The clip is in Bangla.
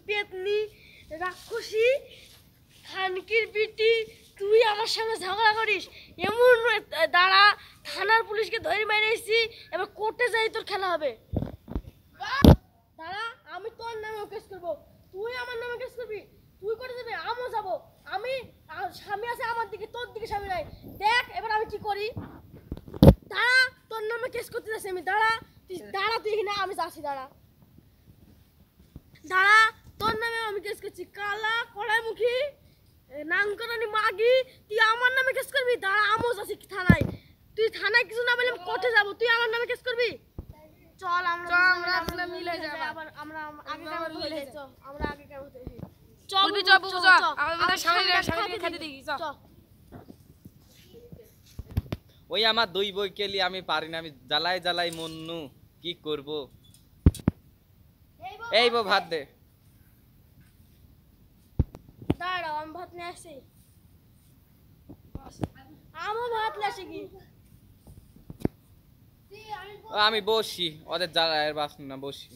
পেতনি রাক্ষসী খানকির বিটি তুই আমার সঙ্গে ঝগড়া করিস এমন দাঁড়া থানার পুলিশকে ধরে মেরেছি এবার কোর্টে যাই তোর খেলা হবে দাঁড়া আমি তোর নামে কেস করবো তুই আমার নামে কেস করবি তুই করে দেবে আমিও যাবো আমি স্বামী আছে আমার দিকে তোর দিকে স্বামী নাই দেখ এবার আমি কি করি দাঁড়া তোর নামে কেস করতে যাচ্ছি আমি দাঁড়া তুই এখানে আমি যাচ্ছি দাঁড়া দাঁড়া তোর নামে আমি কেস করছি কালা কড়াইমুখী নাংকরানি মাগি তুই আমার নামে কেস করবি দাঁড়া আমিও যাচ্ছি থানায় তুই থানায় কিছু না বলে কোর্টে যাবো তুই আমার নামে কেস করবি চল আমরা মিলে যাব আবার আমরা আগে কেমন মিলে চল আমরা আগে কেমন চল বুঝো আমাদের সামনে খেতে দেখি চল ওই আমার দুই বই কেলি আমি পারি না আমি জ্বালাই জ্বালাই মন্নু কি করব এই বউ ভাত দে দাঁড়াও আমি ভাত নিয়ে আসি আমার ভাত লাসে কি আমি বসি ওদের জ্বালায়ের বাস না বসি